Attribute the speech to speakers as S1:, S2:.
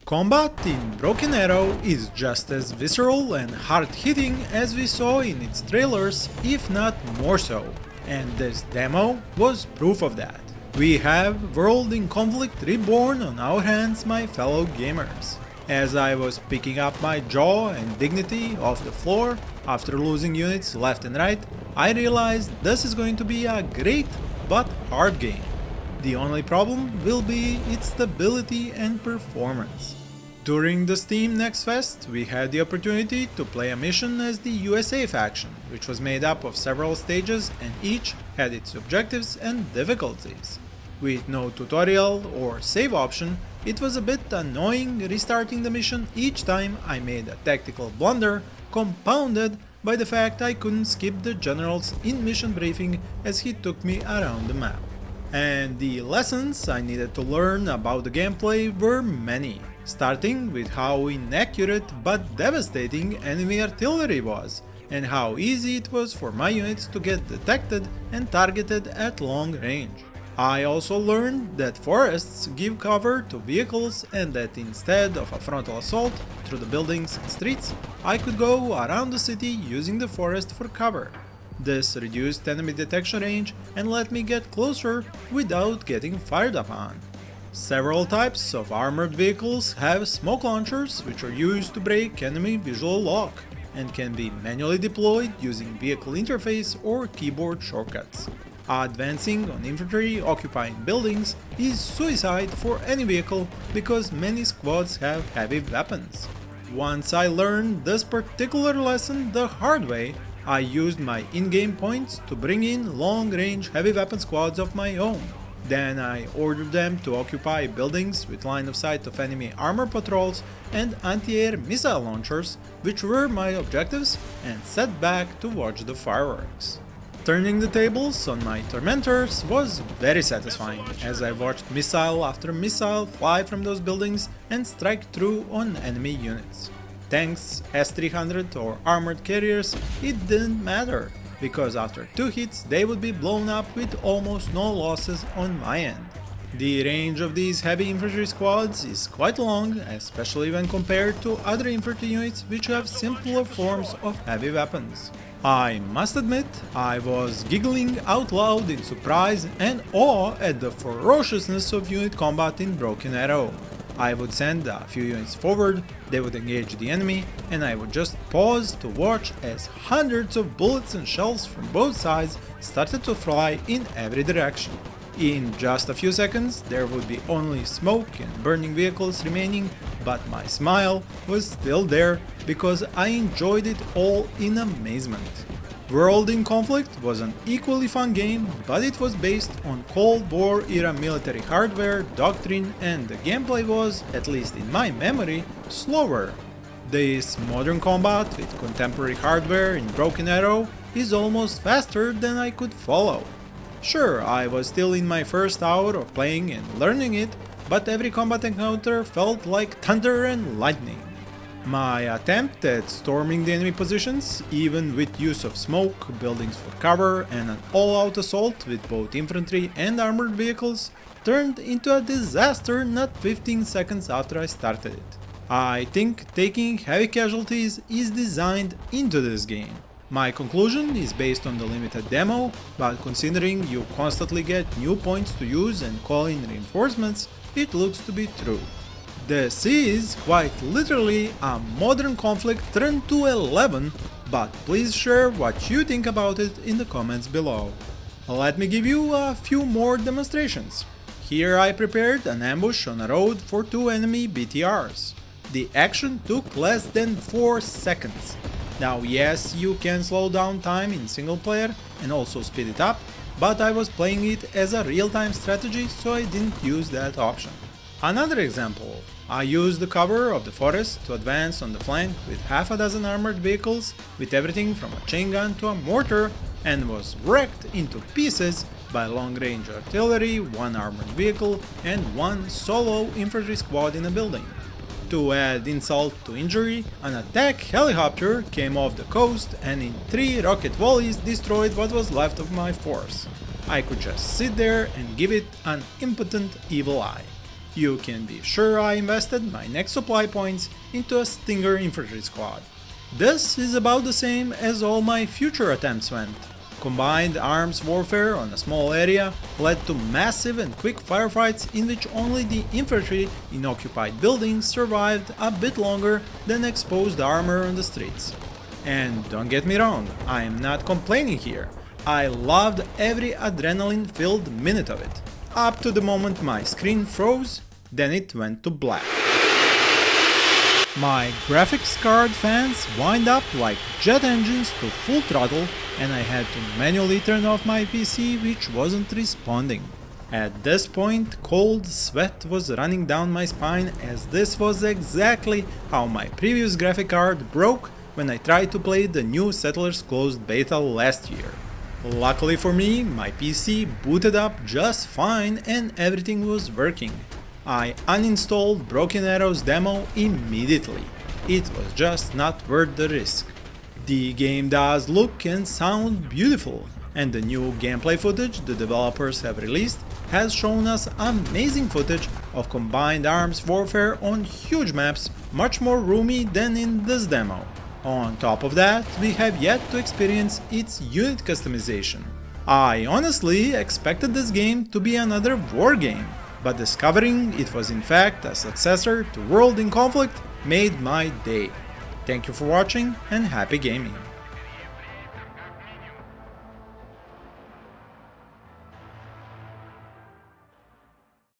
S1: Combat in Broken Arrow is just as visceral and hard-hitting as we saw in its trailers, if not more so, and this demo was proof of that. We have World in Conflict Reborn on our hands, my fellow gamers. As I was picking up my jaw and dignity off the floor after losing units left and right, I realized this is going to be a great but hard game. The only problem will be its stability and performance. During the Steam Next Fest, we had the opportunity to play a mission as the USA faction, which was made up of several stages and each had its objectives and difficulties. With no tutorial or save option, it was a bit annoying restarting the mission each time I made a tactical blunder, compounded by the fact I couldn't skip the general's in-mission briefing as he took me around the map. And the lessons I needed to learn about the gameplay were many, starting with how inaccurate but devastating enemy artillery was, and how easy it was for my units to get detected and targeted at long range. I also learned that forests give cover to vehicles and that instead of a frontal assault through the buildings and streets, I could go around the city using the forest for cover. This reduced enemy detection range and let me get closer without getting fired upon. Several types of armored vehicles have smoke launchers which are used to break enemy visual lock and can be manually deployed using vehicle interface or keyboard shortcuts. Advancing on infantry occupying buildings is suicide for any vehicle because many squads have heavy weapons. Once I learned this particular lesson the hard way, I used my in-game points to bring in long-range heavy weapon squads of my own. Then I ordered them to occupy buildings with line of sight of enemy armor patrols and anti-air missile launchers, which were my objectives, and sat back to watch the fireworks. Turning the tables on my tormentors was very satisfying, as I watched missile after missile fly from those buildings and strike through on enemy units. Tanks, S-300 or armored carriers, it didn't matter, because after 2 hits they would be blown up with almost no losses on my end. The range of these heavy infantry squads is quite long, especially when compared to other infantry units which have simpler forms of heavy weapons. I must admit, I was giggling out loud in surprise and awe at the ferociousness of unit combat in Broken Arrow. I would send a few units forward, they would engage the enemy, and I would just pause to watch as hundreds of bullets and shells from both sides started to fly in every direction. In just a few seconds there would be only smoke and burning vehicles remaining, but my smile was still there because I enjoyed it all in amazement. World in Conflict was an equally fun game, but it was based on Cold War era military hardware, doctrine, and the gameplay was, at least in my memory, slower. This modern combat with contemporary hardware in Broken Arrow is almost faster than I could follow. Sure, I was still in my first hour of playing and learning it, but every combat encounter felt like thunder and lightning. My attempt at storming the enemy positions, even with use of smoke, buildings for cover, and an all-out assault with both infantry and armored vehicles, turned into a disaster not 15 seconds after I started it. I think taking heavy casualties is designed into this game. My conclusion is based on the limited demo, but considering you constantly get new points to use and call in reinforcements, it looks to be true. This is quite literally a modern conflict turned to 11, but please share what you think about it in the comments below. Let me give you a few more demonstrations. Here I prepared an ambush on a road for 2 enemy BTRs. The action took less than 4 seconds. Now yes, you can slow down time in single player and also speed it up, but I was playing it as a real-time strategy, so I didn't use that option. Another example, I used the cover of the forest to advance on the flank with half a dozen armored vehicles with everything from a chain gun to a mortar and was wrecked into pieces by long-range artillery, 1 armored vehicle and 1 solo infantry squad in a building. To add insult to injury, an attack helicopter came off the coast and in 3 rocket volleys destroyed what was left of my force. I could just sit there and give it an impotent evil eye. you can be sure I invested my next supply points into a Stinger infantry squad. This is about the same as all my future attempts went. Combined arms warfare on a small area led to massive and quick firefights in which only the infantry in occupied buildings survived a bit longer than exposed armor on the streets. And don't get me wrong, I am not complaining here. I loved every adrenaline-filled minute of it, up to the moment my screen froze, then it went to black. My graphics card fans wind up like jet engines to full throttle, and I had to manually turn off my PC, which wasn't responding. At this point, cold sweat was running down my spine, as this was exactly how my previous graphic card broke when I tried to play the new Settlers Closed beta last year. Luckily for me, my PC booted up just fine and everything was working. I uninstalled Broken Arrow's demo immediately. It was just not worth the risk. The game does look and sound beautiful, and the new gameplay footage the developers have released has shown us amazing footage of combined arms warfare on huge maps, much more roomy than in this demo. On top of that, we have yet to experience its unit customization. I honestly expected this game to be another war game, but discovering it was in fact a successor to World in Conflict made my day. Thank you for watching and happy gaming!